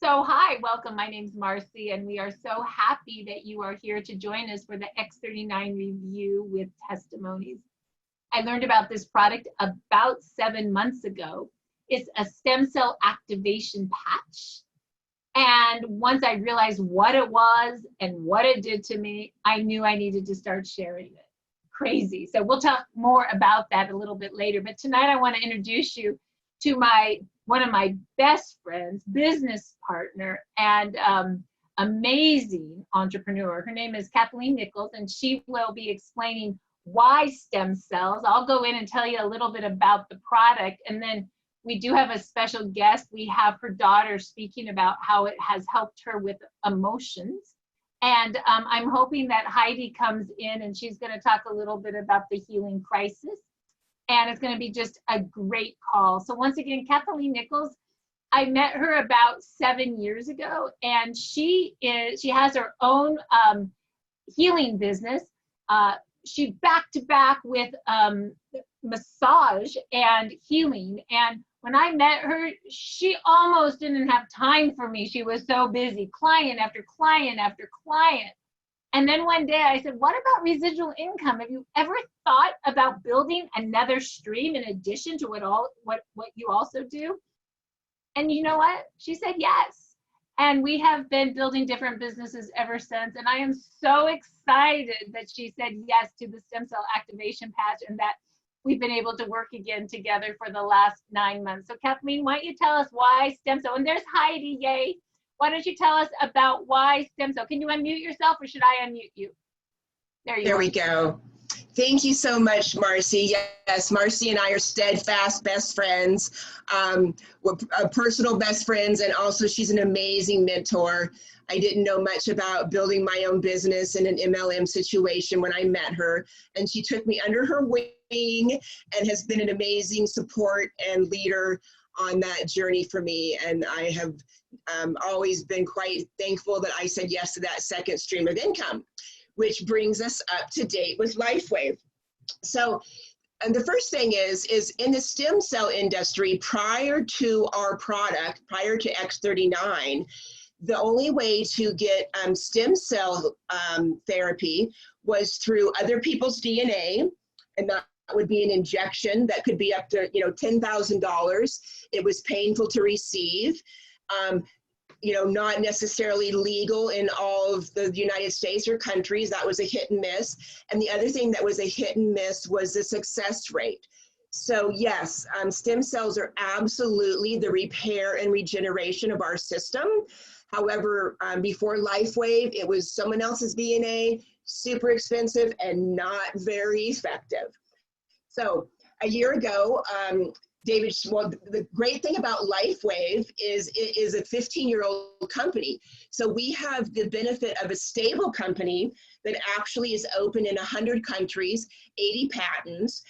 So, hi, welcome. My name's Marcy, and we are so happy that you are here to join us for the X39 review with testimonies. I learned about this product about 7 months ago. It's a stem cell activation patch. And once I realized what it was and what it did to me, I knew I needed to start sharing it. Crazy. So, we'll talk more about that a little bit later. But tonight, I want to introduce you to one of my best friends, business partner, and amazing entrepreneur. Her name is Kathleen Nichols, and she will be explaining why stem cells. I'll go in and tell you a little bit about the product, and then we do have a special guest. We have her daughter speaking about how it has helped her with emotions. And I'm hoping that Heidi comes in and she's going to talk a little bit about the healing crisis. And it's going to be just a great call. So once again, Kathleen Nichols, I met her about 7 years ago, and she has her own healing business. She back to back with massage and healing. And when I met her, she almost didn't have time for me. She was so busy, client after client after client. And then one day I said, what about residual income? Have you ever thought about building another stream in addition to what you also do? And you know what? She said yes. And we have been building different businesses ever since. And I am so excited that she said yes to the stem cell activation patch and that we've been able to work again together for the last 9 months. So Kathleen, why don't you tell us why stem cell? And there's Heidi, yay. Why don't you tell us about why stem cell? Can you unmute yourself, or should I unmute you? There we go. Thank you so much, Marcy. Yes, Marcy and I are steadfast best friends. We're personal best friends, and also she's an amazing mentor. I didn't know much about building my own business in an MLM situation when I met her, and she took me under her wing and has been an amazing support and leader on that journey for me. And I have always been quite thankful that I said yes to that second stream of income, which brings us up to date with LifeWave. So, and the first thing is in the stem cell industry, prior to our product, prior to X39, the only way to get stem cell therapy was through other people's DNA, and that would be an injection that could be up to $10,000. It was painful to receive. Not necessarily legal in all of the United States or countries. That was a hit and miss. And the other thing that was a hit and miss was the success rate. So yes, stem cells are absolutely the repair and regeneration of our system. However, before LifeWave, it was someone else's DNA, super expensive and not very effective. So a year ago, the great thing about LifeWave is it is a 15-year-old company. So we have the benefit of a stable company that actually is open in 100 countries, 80 patents,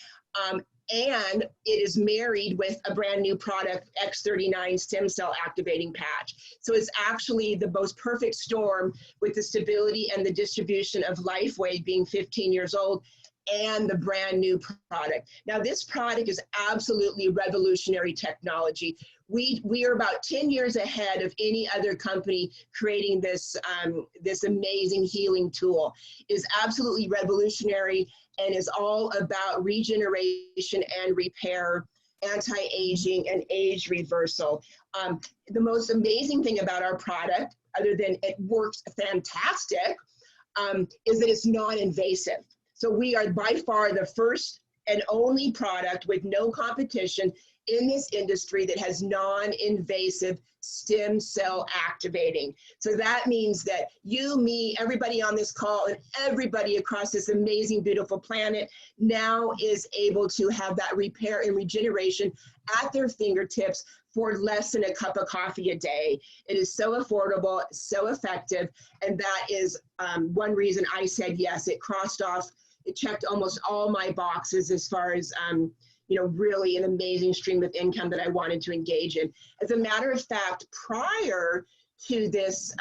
and it is married with a brand new product, X39 stem cell activating patch. So it's actually the most perfect storm with the stability and the distribution of LifeWave being 15 years old and the brand new product. Now this product is absolutely revolutionary technology. We are about 10 years ahead of any other company creating this, this amazing healing tool. It is absolutely revolutionary and is all about regeneration and repair, anti-aging and age reversal. The most amazing thing about our product, other than it works fantastic, is that it's non-invasive. So we are by far the first and only product with no competition in this industry that has non-invasive stem cell activating. So that means that you, me, everybody on this call, and everybody across this amazing, beautiful planet now is able to have that repair and regeneration at their fingertips for less than a cup of coffee a day. It is so affordable, so effective, and that is one reason I said yes. It crossed off, it checked almost all my boxes as far as really an amazing stream of income that I wanted to engage in. As a matter of fact, prior to this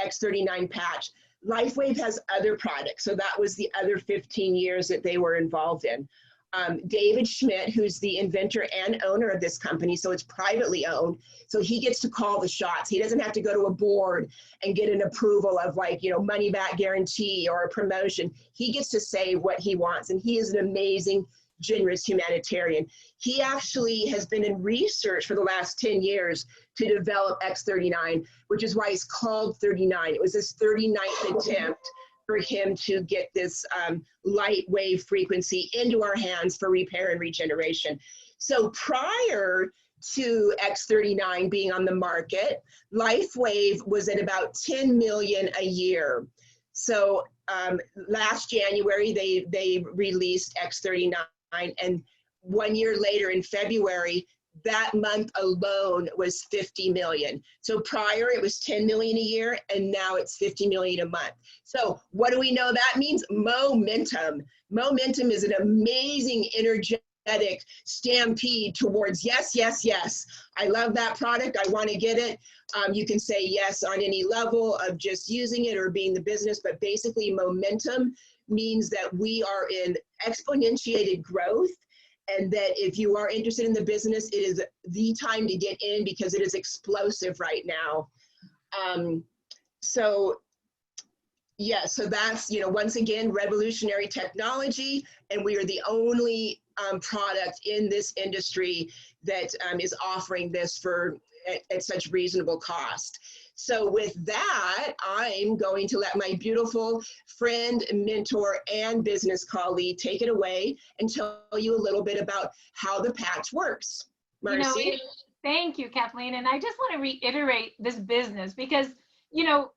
X39 patch, LifeWave has other products. So that was the other 15 years that they were involved in. David Schmidt, who's the inventor and owner of this company, so it's privately owned. So he gets to call the shots. He doesn't have to go to a board and get an approval of like, you know, money back guarantee or a promotion. He gets to say what he wants, and he is an amazing, generous humanitarian. He actually has been in research for the last 10 years to develop X39, which is why it's called 39. It was his 39th attempt for him to get this light wave frequency into our hands for repair and regeneration. So prior to X39 being on the market, LifeWave was at about 10 million a year. So last January, they released X39, and 1 year later in February, that month alone was 50 million. So prior it was 10 million a year, and now it's 50 million a month. So what do we know that means? Momentum. Momentum is an amazing energetic stampede towards yes, yes, yes. I love that product. I want to get it. You can say yes on any level of just using it or being the business, but basically momentum means that we are in exponentiated growth, and that if you are interested in the business, it is the time to get in because it is explosive right now. So that's, you know, once again, revolutionary technology, and we are the only product in this industry that is offering this for at such reasonable cost. So with that, I'm going to let my beautiful friend, mentor, and business colleague take it away and tell you a little bit about how the patch works. Marcy? You know, thank you, Kathleen. And I just want to reiterate this business because, you know,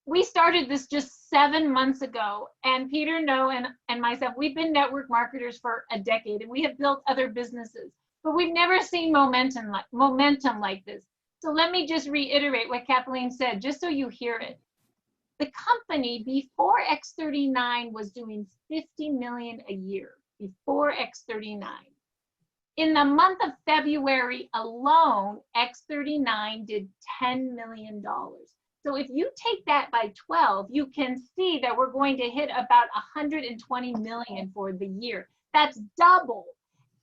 we started this just 7 months ago, and Peter No and myself, we've been network marketers for a decade, and we have built other businesses, but we've never seen momentum like this. So let me just reiterate what Kathleen said, just so you hear it. The company before X39 was doing 50 million a year, before X39. In the month of February alone, X39 did $10 million. So if you take that by 12, you can see that we're going to hit about 120 million for the year. That's double.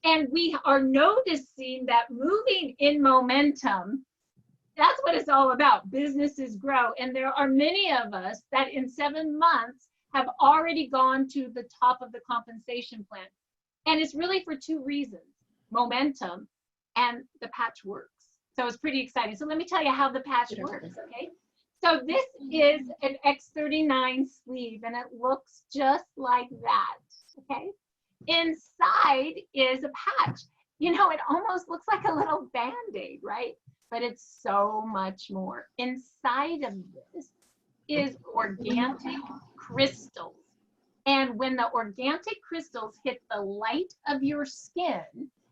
And we are noticing that moving in momentum, that's what it's all about. Businesses grow. And there are many of us that in 7 months have already gone to the top of the compensation plan. And it's really for two reasons: momentum and the patch works. So it's pretty exciting. So let me tell you how the patch works, okay? So this is an X39 sleeve, and it looks just like that, okay? Inside is a patch. You know, it almost looks like a little Band-Aid, right? But it's so much more. Inside of this is organic crystals. And when the organic crystals hit the light of your skin,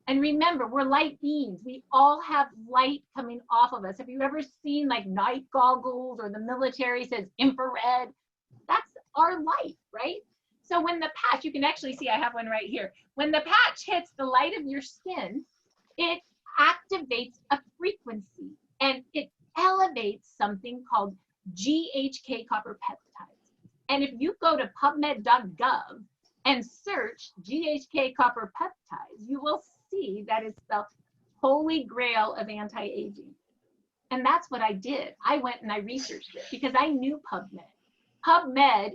and remember, we're light beings. We all have light coming off of us. Have you ever seen like night goggles, or the military says infrared? That's our light, right? So when the patch, you can actually see, I have one right here. When the patch hits the light of your skin, it activates a frequency, and it elevates something called GHK copper peptides. And if you go to PubMed.gov and search GHK copper peptides, you will see that it's the holy grail of anti-aging. And that's what I did. I went and I researched it because I knew PubMed. PubMed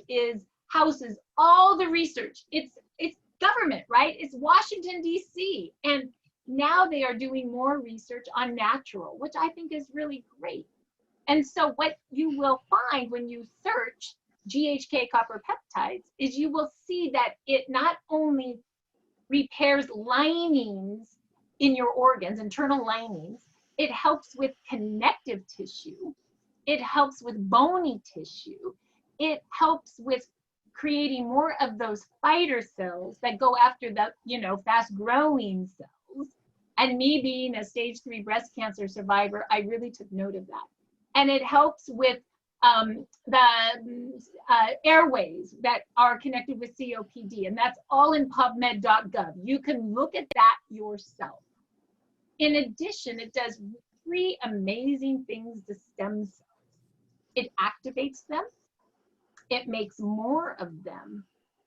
houses all the research. It's government, right? It's Washington, D.C. And now they are doing more research on natural, which I think is really great. And so what you will find when you search GHK copper peptides is you will see that it not only repairs linings in your organs, internal linings, it helps with connective tissue, it helps with bony tissue, it helps with creating more of those fighter cells that go after the, you know, fast growing cells. And me being a stage 3 breast cancer survivor, I really took note of that. And it helps with the airways that are connected with COPD, and that's all in PubMed.gov. You can look at that yourself. In addition, it does 3 amazing things to stem cells. It activates them, it makes more of them,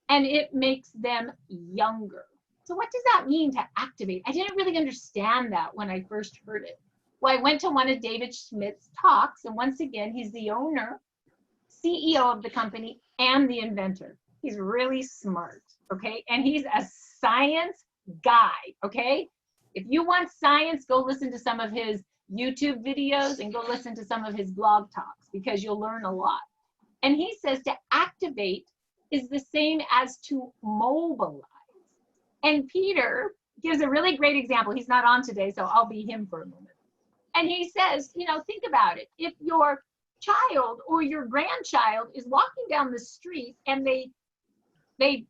and it makes them younger. So what does that mean to activate? I didn't really understand that when I first heard it. Well, I went to one of David Schmidt's talks, and once again, he's the owner, CEO of the company, and the inventor. He's really smart, okay? And he's a science guy, okay? If you want science, go listen to some of his YouTube videos and go listen to some of his blog talks, because you'll learn a lot. And he says to activate is the same as to mobilize. And Peter gives a really great example. He's not on today, so I'll be him for a moment. And he says, you know, think about it. If your child or your grandchild is walking down the street and they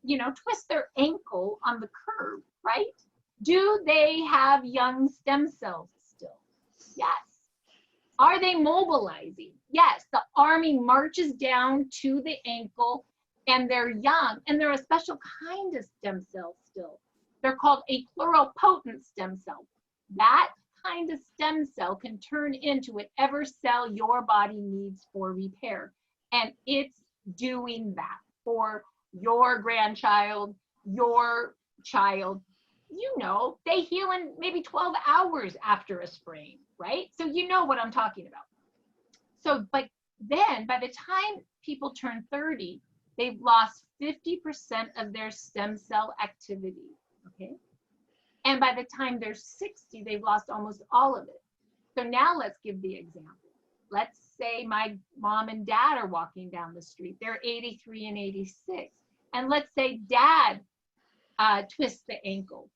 you know, twist their ankle on the curb, right? Do they have young stem cells still? Yes. Are they mobilizing? Yes. The army marches down to the ankle and they're young, and they're a special kind of stem cell still. They're called a pluripotent stem cell. That kind of stem cell can turn into whatever cell your body needs for repair. And it's doing that for your grandchild, your child. You know, they heal in maybe 12 hours after a sprain, right? So you know what I'm talking about. So, but then by the time people turn 30, they've lost 50% of their stem cell activity, okay? And by the time they're 60, they've lost almost all of it. So now let's give the example. Let's say my mom and dad are walking down the street. They're 83 and 86. And let's say dad twists the ankle.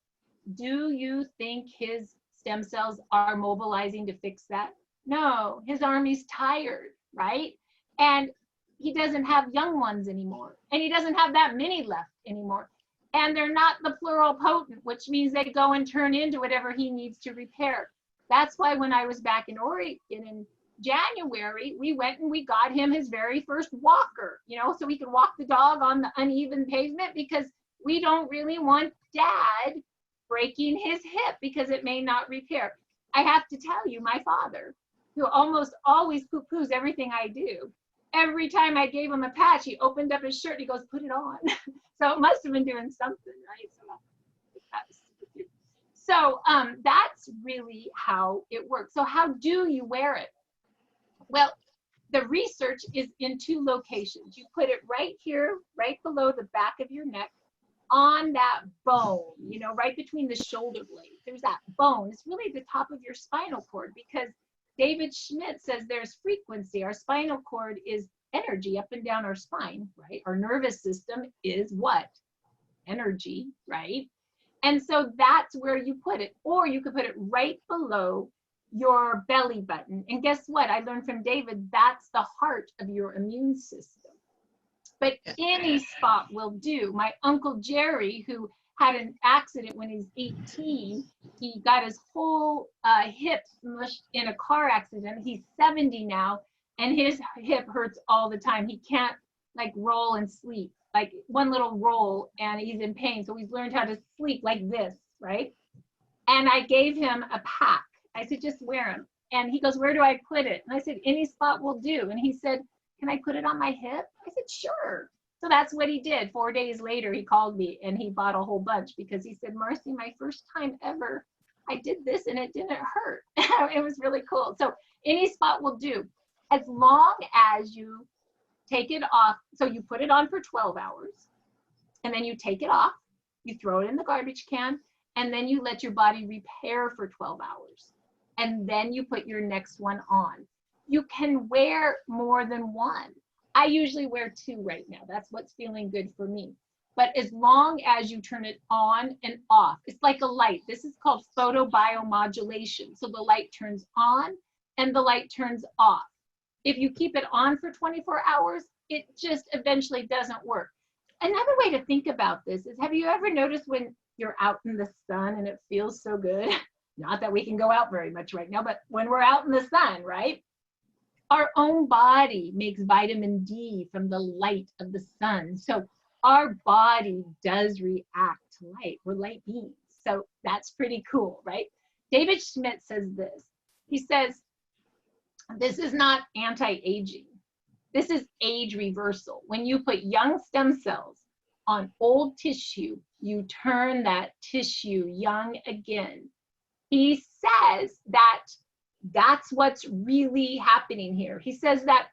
Do you think his stem cells are mobilizing to fix that? No, his army's tired, right? And he doesn't have young ones anymore. And he doesn't have that many left anymore. And they're not the pluripotent, which means they go and turn into whatever he needs to repair. That's why when I was back in Oregon in January, we went and we got him his very first walker, you know, so we could walk the dog on the uneven pavement, because we don't really want dad breaking his hip because it may not repair. I have to tell you, my father, who almost always poo-poos everything I do, every time I gave him a patch, he opened up his shirt, he goes, put it on. So it must have been doing something, right? So that's really how it works. So how do you wear it? Well, the research is in two locations. You put it right here, right below the back of your neck, on that bone, you know, right between the shoulder blades. There's that bone. It's really the top of your spinal cord, because David Schmidt says there's frequency. Our spinal cord is energy up and down our spine, right? Our nervous system is what? Energy, right? And so that's where you put it. Or you could put it right below your belly button. And guess what? I learned from David, that's the heart of your immune system. But any spot will do. My Uncle Jerry, who had an accident when he was 18, he got his whole hip smushed in a car accident. He's 70 now, and his hip hurts all the time. He can't like roll and sleep, like one little roll, and he's in pain. So he's learned how to sleep like this, right? And I gave him a pack. I said, just wear them. And he goes, where do I put it? And I said, any spot will do. And he said, can I put it on my hip? I said, sure. So that's what he did. 4 days later, he called me and he bought a whole bunch, because he said, Marcy, my first time ever, I did this and it didn't hurt. It was really cool. So any spot will do, as long as you take it off. So you put it on for 12 hours and then you take it off, you throw it in the garbage can, and then you let your body repair for 12 hours. And then you put your next one on. You can wear more than one. I usually wear 2 right now. That's what's feeling good for me. But as long as you turn it on and off, it's like a light. This is called photobiomodulation. So the light turns on and the light turns off. If you keep it on for 24 hours, it just eventually doesn't work. Another way to think about this is, have you ever noticed when you're out in the sun and it feels so good? Not that we can go out very much right now, but when we're out in the sun, right? Our own body makes vitamin D from the light of the sun. So our body does react to light. We're light beings. So that's pretty cool, right? David Schmidt says this. He says, this is not anti-aging. This is age reversal. When you put young stem cells on old tissue, you turn that tissue young again. He says that that's what's really happening here. He says that,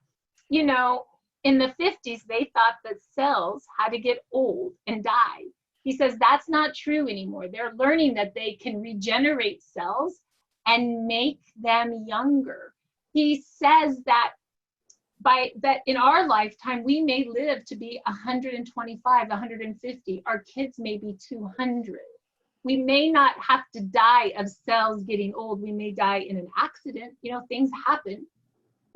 you know, in the 50s, they thought that cells had to get old and die. He says that's not true anymore. They're learning that they can regenerate cells and make them younger. He says that in our lifetime, we may live to be 125, 150. Our kids may be 200. We may not have to die of cells getting old. We may die in an accident. You know, things happen,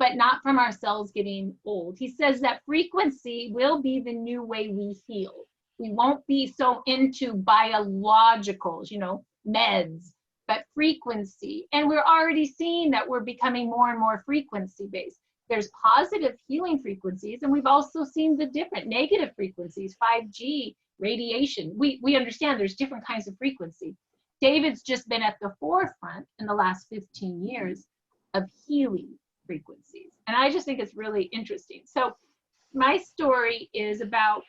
but not from our cells getting old. He says that frequency will be the new way we heal. We won't be so into biologicals, you know, meds, but frequency. And we're already seeing that we're becoming more and more frequency based. There's positive healing frequencies, and we've also seen the different negative frequencies, 5G, radiation. We understand there's different kinds of frequency. David's just been at the forefront in the last 15 years of healing frequencies. And I just think it's really interesting. So my story is about,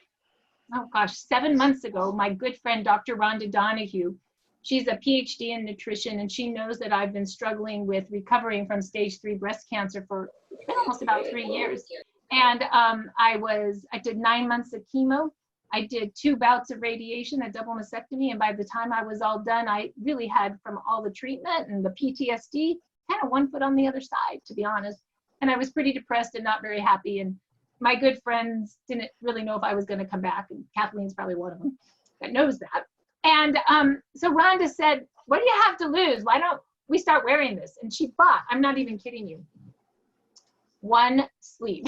oh gosh, 7 months ago, my good friend, Dr. Rhonda Donahue, she's a PhD in nutrition, and she knows that I've been struggling with recovering from stage 3 breast cancer for almost about 3 years. And I did 9 months of chemo. I did 2 bouts of radiation, a double mastectomy. And by the time I was all done, I really had, from all the treatment and the PTSD, kind of one foot on the other side, to be honest. And I was pretty depressed and not very happy. And my good friends didn't really know if I was going to come back. And Kathleen's probably one of them that knows that. And so Rhonda said, what do you have to lose? Why don't we start wearing this? And she bought, I'm not even kidding you, 1 sleeve.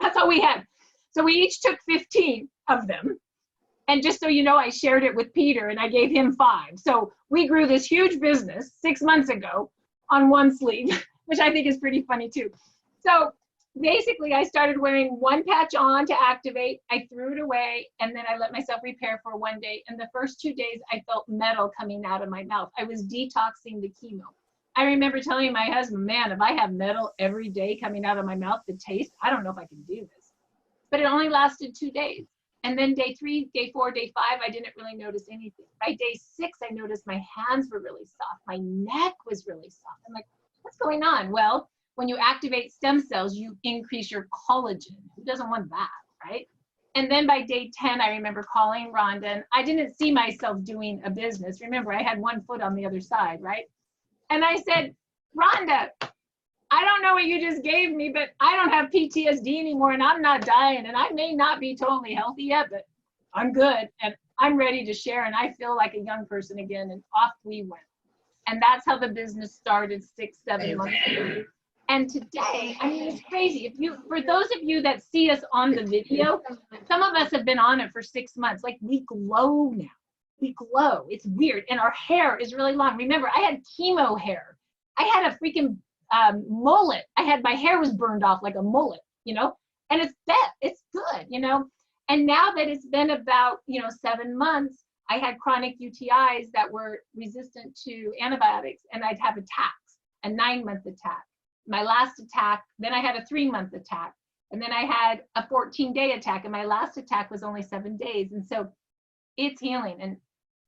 That's all we had. So we each took 15 of them. And just so you know, I shared it with Peter and I gave him 5. So we grew this huge business 6 months ago on 1 sleeve, which I think is pretty funny too. So basically I started wearing 1 patch on to activate. I threw it away, and then I let myself repair for 1 day. And the first 2 days I felt metal coming out of my mouth. I was detoxing the chemo. I remember telling my husband, man, if I have metal every day coming out of my mouth, the taste, I don't know if I can do this. But it only lasted 2 days. And then day 3, day 4, day 5, I didn't really notice anything. By day 6, I noticed my hands were really soft. My neck was really soft. I'm like, what's going on? Well, when you activate stem cells, you increase your collagen. Who doesn't want that, right? And then by day 10, I remember calling Rhonda, and I didn't see myself doing a business. Remember, I had 1 foot on the other side, right? And I said, Rhonda, I don't know what you just gave me, but I don't have PTSD anymore, and I'm not dying, and I may not be totally healthy yet, but I'm good, and I'm ready to share, and I feel like a young person again, and off we went. And that's how the business started 6, 7 months ago. And today, I mean, it's crazy. For those of you that see us on the video, some of us have been on it for 6 months. Like, we glow now. We glow. It's weird. And our hair is really long. Remember, I had chemo hair. I had a freaking mullet. My hair was burned off like a mullet, you know? And it's good, you know? And now that it's been about, 7 months, I had chronic UTIs that were resistant to antibiotics, and I'd have attacks, a 9-month attack. My last attack, then I had a 3-month attack, and then I had a 14-day attack, and my last attack was only 7 days. And so it's healing, and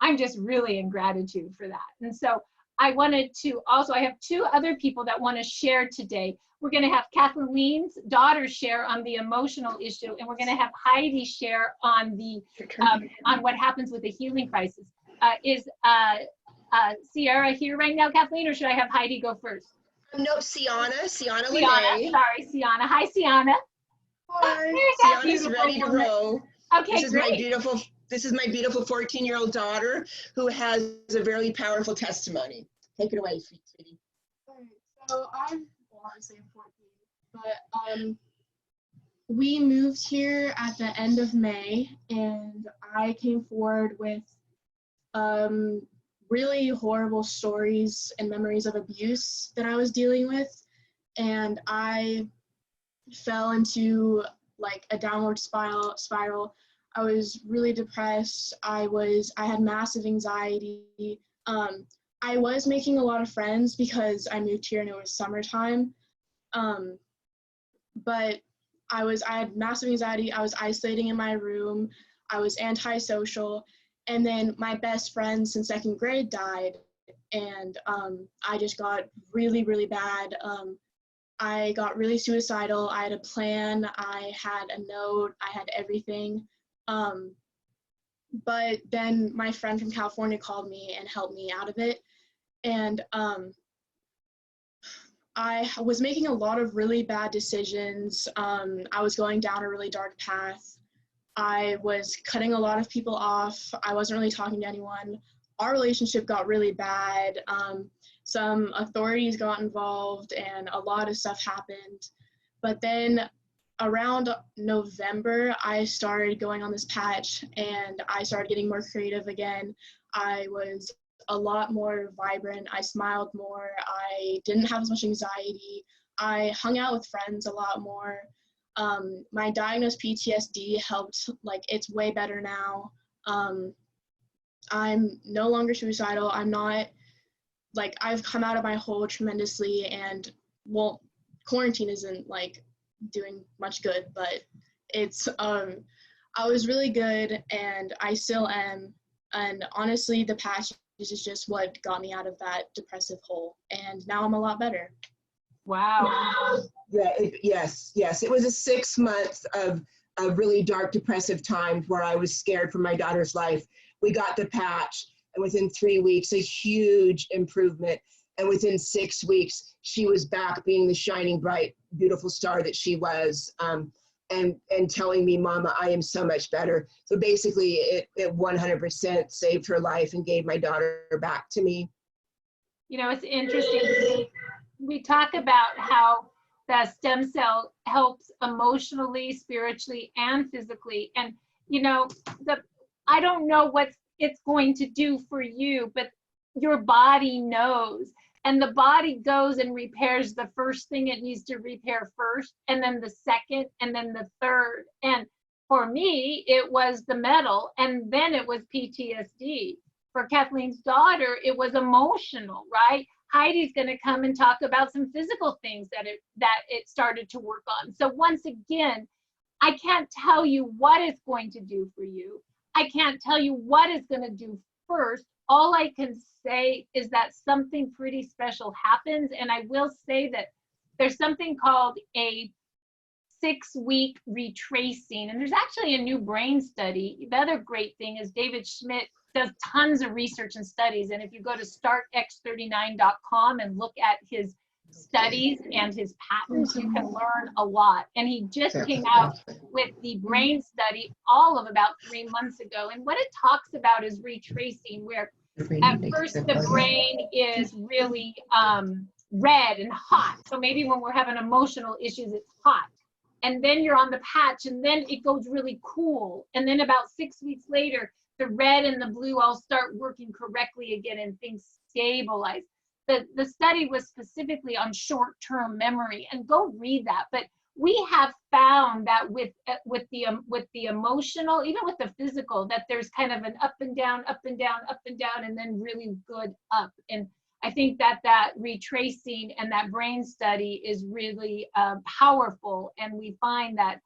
I'm just really in gratitude for that. And so I wanted to also, I have 2 other people that want to share today. We're going to have Kathleen's daughter share on the emotional issue, and we're going to have Heidi share on the on what happens with the healing crisis. Is Sierra here right now, Kathleen, or should I have Heidi go first? No, Sienna Sienna, Lene. sorry, Sienna. Hi, Sienna. Hi. Sienna's ready to roll. Okay, this is great. This is my beautiful 14-year-old daughter who has a very powerful testimony. Take it away, sweetie. So I'm obviously 14, but we moved here at the end of May, and I came forward with really horrible stories and memories of abuse that I was dealing with, and I fell into like a downward spiral. I was really depressed. I had massive anxiety. I was making a lot of friends because I moved here and it was summertime. But I had massive anxiety. I was isolating in my room. I was antisocial. And then my best friend since second grade died, and I just got really, really bad. I got really suicidal. I had a plan. I had a note. I had everything. But then my friend from California called me and helped me out of it. And I was making a lot of really bad decisions. I was going down a really dark path. I was cutting a lot of people off. I wasn't really talking to anyone. Our relationship got really bad. Some authorities got involved and a lot of stuff happened. But then around November, I started going on this patch and I started getting more creative again. I was a lot more vibrant. I smiled more. I didn't have as much anxiety. I hung out with friends a lot more. My diagnosed PTSD helped, like, it's way better now. I'm no longer suicidal. I'm not, like, I've come out of my hole tremendously, and, well, quarantine isn't, like, doing much good, but it's, I was really good, and I still am, and honestly, the patch is just what got me out of that depressive hole, and now I'm a lot better. Wow. Yeah, yes. It was a 6 months of really dark, depressive times where I was scared for my daughter's life. We got the patch, and within 3 weeks, a huge improvement. And within 6 weeks, she was back being the shining, bright, beautiful star that she was, and telling me, Mama, I am so much better. So basically, it 100% saved her life and gave my daughter back to me. You know, it's interesting. We talk about how the stem cell helps emotionally, spiritually, and physically. And, you know, I don't know what it's going to do for you, but your body knows. And the body goes and repairs the first thing it needs to repair first, and then the second, and then the third. And for me, it was the metal, and then it was PTSD. For Kathleen's daughter, it was emotional, right? Heidi's going to come and talk about some physical things that it started to work on. So once again, I can't tell you what it's going to do for you. I can't tell you what it's going to do first. All I can say is that something pretty special happens. And I will say that there's something called a 6-week retracing. And there's actually a new brain study. The other great thing is David Schmidt does tons of research and studies. And if you go to startx39.com and look at his studies and his patents, you can learn a lot. And he just came out with the brain study all of about 3 months ago. And what it talks about is retracing, where at first the brain is really red and hot. So maybe when we're having emotional issues, it's hot. And then you're on the patch, and then it goes really cool. And then about 6 weeks later, the red and the blue all start working correctly again, and things stabilize. The study was specifically on short-term memory, and go read that. But we have found that with the emotional, even with the physical, that there's kind of an up and down, up and down, up and down, and then really good up. And I think that retracing and that brain study is really powerful, and we find that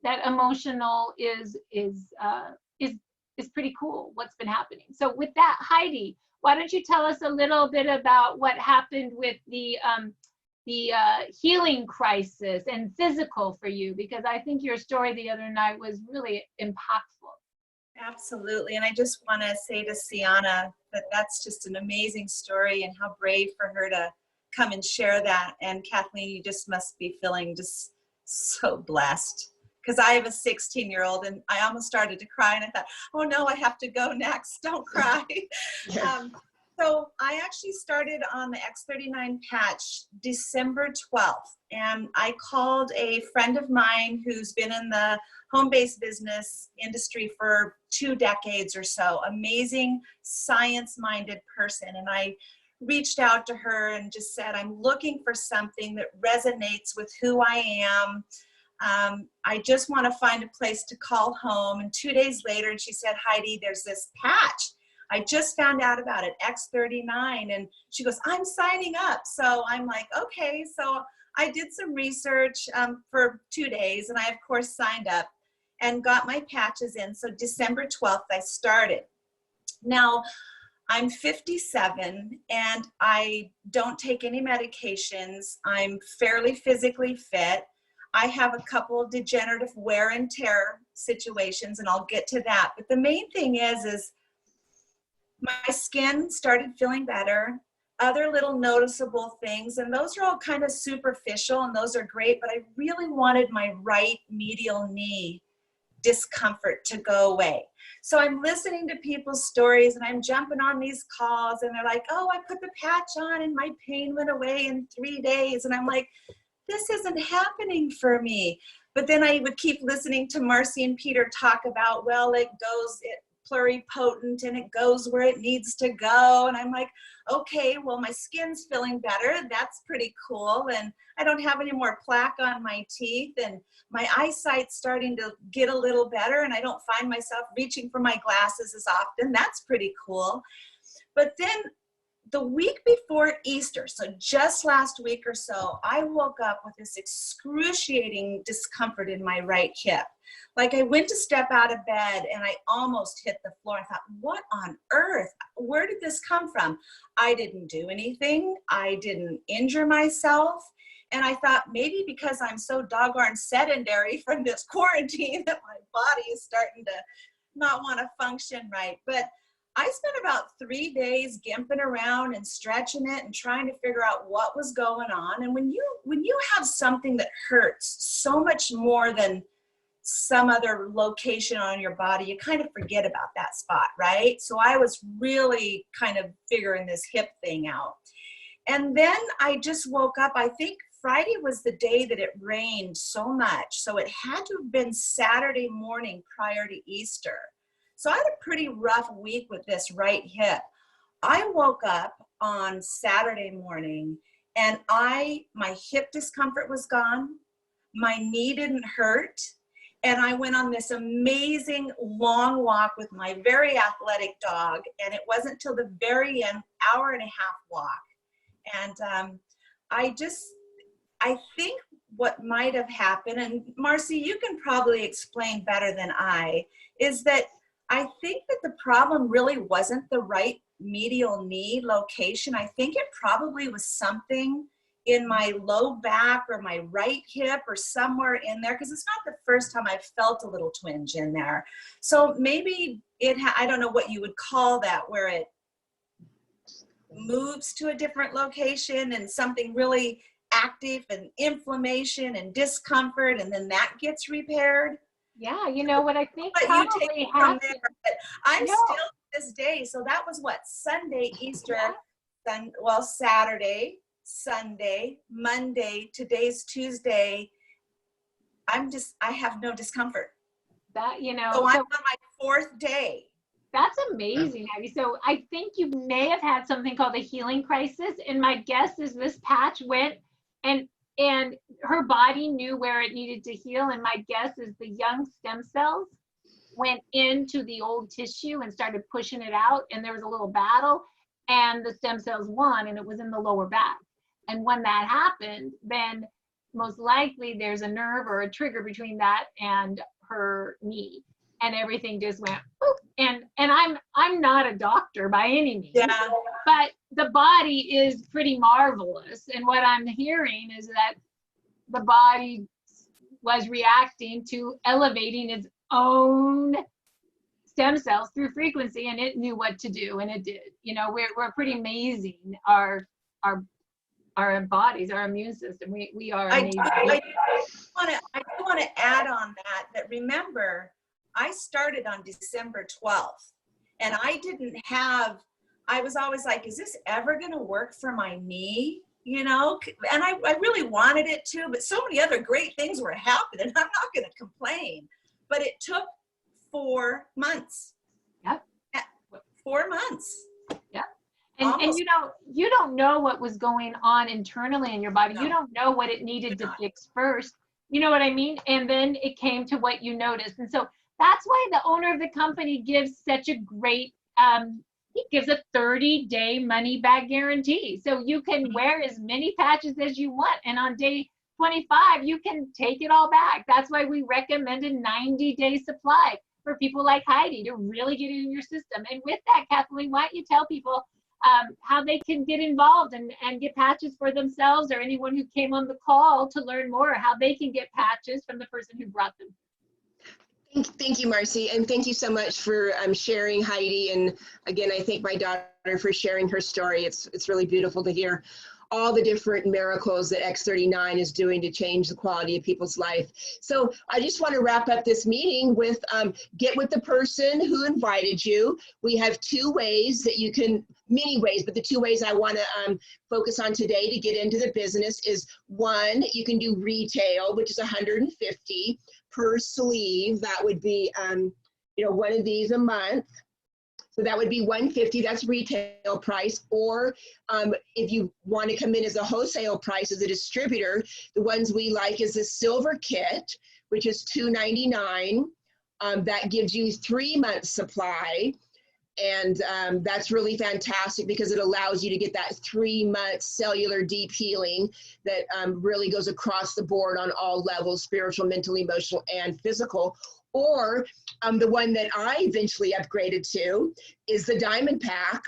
that emotional is pretty cool, what's been happening. So with that, Heidi, why don't you tell us a little bit about what happened with the healing crisis and physical for you, because I think your story the other night was really impactful. Absolutely, and I just want to say to Sienna that that's just an amazing story, and how brave for her to come and share that. And Kathleen, you just must be feeling just so blessed, because I have a 16-year-old and I almost started to cry, and I thought, oh no, I have to go next, don't cry. So I actually started on the X39 patch December 12th, and I called a friend of mine who's been in the home-based business industry for 2 decades or so, amazing science-minded person. And I reached out to her and just said, I'm looking for something that resonates with who I am. I just want to find a place to call home. And 2 days later, and she said, Heidi, there's this patch. I just found out about it, X39. And she goes, I'm signing up. So I'm like, okay. So I did some research for 2 days, and I, of course, signed up. and got my patches in. So December 12th, I started. Now, I'm 57 and I don't take any medications. I'm fairly physically fit. I have a couple of degenerative wear and tear situations, and I'll get to that. But the main thing is my skin started feeling better, other little noticeable things, and those are all kind of superficial and those are great, but I really wanted my right medial knee discomfort to go away. So I'm listening to people's stories and I'm jumping on these calls and they're like, oh, I put the patch on and my pain went away in 3 days. And I'm like, this isn't happening for me. But then I would keep listening to Marcy and Peter talk about, well, it pluripotent and it goes where it needs to go. And I'm like, okay, well, my skin's feeling better. That's pretty cool. And I don't have any more plaque on my teeth and my eyesight's starting to get a little better and I don't find myself reaching for my glasses as often. That's pretty cool. But then the week before Easter, so just last week or so, I woke up with this excruciating discomfort in my right hip. Like I went to step out of bed and I almost hit the floor. I thought, what on earth? Where did this come from? I didn't do anything. I didn't injure myself. And I thought maybe because I'm so doggone sedentary from this quarantine that my body is starting to not want to function right. But I spent about 3 days gimping around and stretching it and trying to figure out what was going on. And when you have something that hurts so much more than some other location on your body, you kind of forget about that spot, right? So I was really kind of figuring this hip thing out. And then I just woke up, I think Friday was the day that it rained so much. So it had to have been Saturday morning prior to Easter. So I had a pretty rough week with this right hip. I woke up on Saturday morning and my hip discomfort was gone. My knee didn't hurt. And I went on this amazing long walk with my very athletic dog. And it wasn't till the very end, hour and a half walk. And I think what might have happened, and Marcy, you can probably explain better than I, is that I think that the problem really wasn't the right medial knee location. I think it probably was something in my low back or my right hip or somewhere in there, because it's not the first time I've felt a little twinge in there. So maybe I don't know what you would call that, where it moves to a different location and something really active and inflammation and discomfort, and then that gets repaired. Yeah, you know what I think But probably you take it from there. But I'm No. still to this day. So that was what, Sunday, Easter, Saturday, Sunday, Monday, today's Tuesday. I have no discomfort. that, you know, So I'm so on my 4th day. that's amazing, Abby. So I think you may have had something called a healing crisis. And my guess is this patch went and her body knew where it needed to heal. And my guess is the young stem cells went into the old tissue and started pushing it out. And there was a little battle and the stem cells won, and it was in the lower back. And when that happened, then most likely there's a nerve or a trigger between that and her knee. And everything just went boop. And I'm not a doctor by any means. Yeah. But the body is pretty marvelous. And what I'm hearing is that the body was reacting to elevating its own stem cells through frequency, and it knew what to do, and it did. You know, we're pretty amazing. Our bodies, our immune system, we are amazing. I do want to add on that remember, I started on December 12th, and I was always like, is this ever going to work for my knee? You know, and I really wanted it to, but so many other great things were happening. I'm not going to complain, but it took 4 months. Yep. 4 months. Yep. And you don't know what was going on internally in your body. No. You don't know what it needed to fix first. You know what I mean? And then it came to what you noticed. And so that's why the owner of the company gives such a great, he gives a 30-day money back guarantee. So you can wear as many patches as you want. And on day 25, you can take it all back. That's why we recommend a 90-day supply for people like Heidi to really get it in your system. And with that, Kathleen, why don't you tell people how they can get involved and get patches for themselves, or anyone who came on the call to learn more, how they can get patches from the person who brought them. Thank you, Marcy, and thank you so much for sharing, Heidi. And again, I thank my daughter for sharing her story. It's really beautiful to hear all the different miracles that X39 is doing to change the quality of people's life. So I just want to wrap up this meeting with get with the person who invited you. We have two ways that you can, many ways, but the two ways I want to focus on today to get into the business is, one, you can do retail, which is $150 per sleeve. That would be, one of these a month. So that would be $150, that's retail price. Or if you want to come in as a wholesale price as a distributor, the ones we like is the silver kit, which is $299. That gives you 3 months supply. And that's really fantastic because it allows you to get that 3-month cellular deep healing that really goes across the board on all levels, spiritual, mental, emotional, and physical. Or the one that I eventually upgraded to is the Diamond Pack.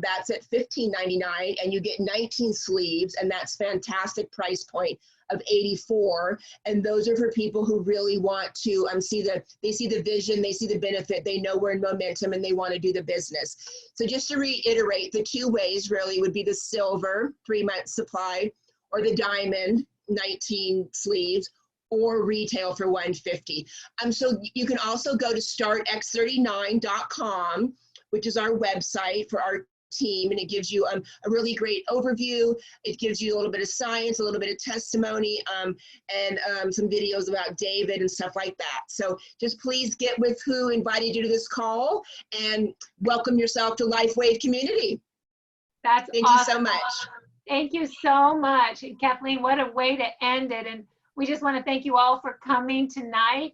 That's at $15.99, and you get 19 sleeves, and that's fantastic price point of $84. And those are for people who really want to they see the vision, they see the benefit, they know we're in momentum, and they want to do the business. So just to reiterate, the two ways really would be the silver 3-month supply, or the diamond 19 sleeves, or retail for $150. So you can also go to startx39.com, which is our website for our team, and it gives you a really great overview. It gives you a little bit of science, a little bit of testimony, and some videos about David and stuff like that. So just please get with who invited you to this call and welcome yourself to LifeWave community. That's Thank awesome. you so much. Thank you so much. Kathleen, what a way to end it. And we just want to thank you all for coming tonight.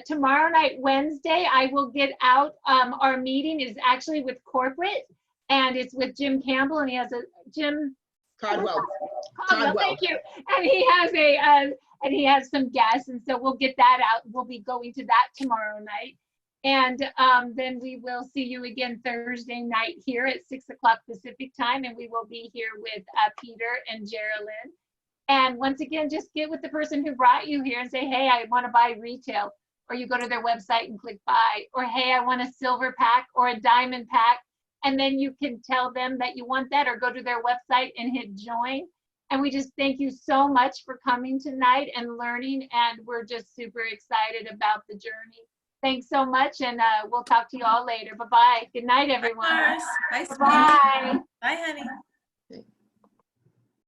Tomorrow night, Wednesday, I will get out. Our meeting is actually with corporate, and it's with Jim Campbell, and he has Jim Caldwell. Thank you. And he has some guests, and so we'll get that out. We'll be going to that tomorrow night. And then we will see you again Thursday night here at 6 o'clock Pacific time, and we will be here with Peter and Geraldine. And once again, just get with the person who brought you here and say, hey, I want to buy retail. Or you go to their website and click buy. Or hey, I want a silver pack or a diamond pack. And then you can tell them that you want that, or go to their website and hit join. And we just thank you so much for coming tonight and learning. And we're just super excited about the journey. Thanks so much. And we'll talk to you all later. Bye-bye. Good night, everyone. Bye, Bye. Bye, honey.